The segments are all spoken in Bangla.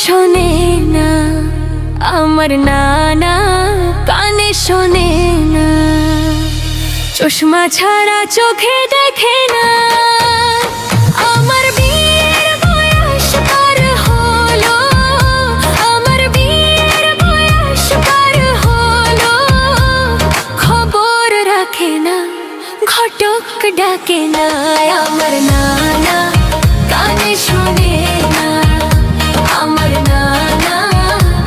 শোনে না আমার নানা, কানে শোনে না, চশমা ছাড়া চোখে দেখে না। আমার বিয়ের বয়স পার হলো, আমার বিয়ের বয়স পার হলো, খবর রাখে না, ঘটক ডাকে না। আমার নানা কানে শোনে না, আমার নানা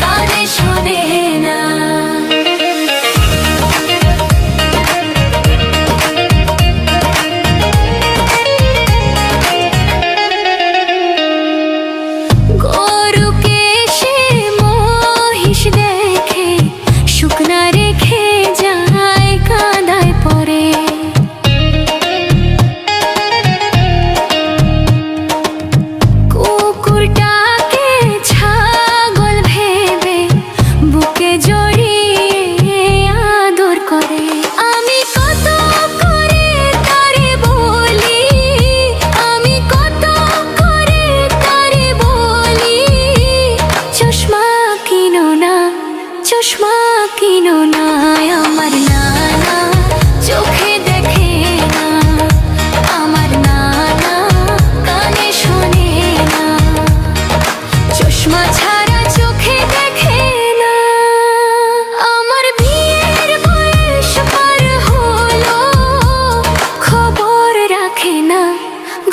কানে শোনে না। গরুকে সে মহিষ দেখে শুকনা রেখে যায় কাঁদায় পড়ে। কুকুরটাকে ছাগল ভেবে বুকে জড়িয়ে আদর করে। আমি কত করে তারে বলি, আমি কত করে তারে বলি, চশমা কিনো না, চশমা কিনো না। আমার নানা চোখে দেখে না, আমার নানা কানে শোনে না, চশমা ছাড়া চোখে দেখে না। আমার বিয়ের বয়স পার হলো, খবর রাখে না,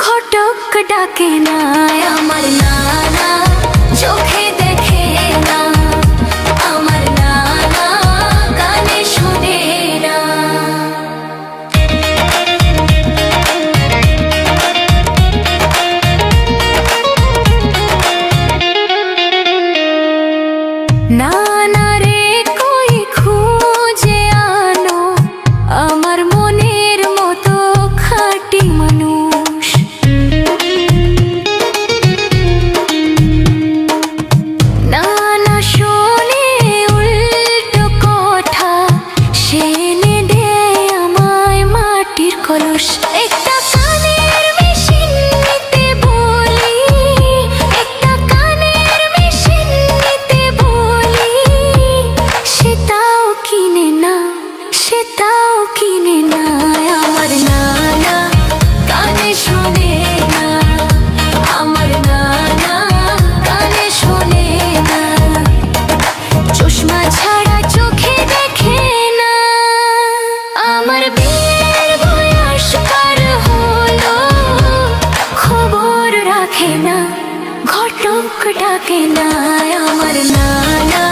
ঘটক ডাকে না। আমার নানা চোখে দেখে না, আমার নানা কানে শোনে না। নানা রে কই খুঁজে আনো আমার মনের মতো খাঁটি মানুষ। নানা শোনে উল্টো কথা, সে এনে দেয় আমায় মাটির কলস। একটা কানের মেশিন নিতে বলি, একটা কানের মেশিন নিতে বলি, সেটাও কিনে না, সেটাও কিনে না। আমার নানা কানে শোনে না, আমার নানা কানে শোনে না, চশমা ছাড়া চোখে দেখে না। আমার বিয়ের বয়স পার হলো, খবর রাখে না, ঘটক ডাকে না। আমার নানা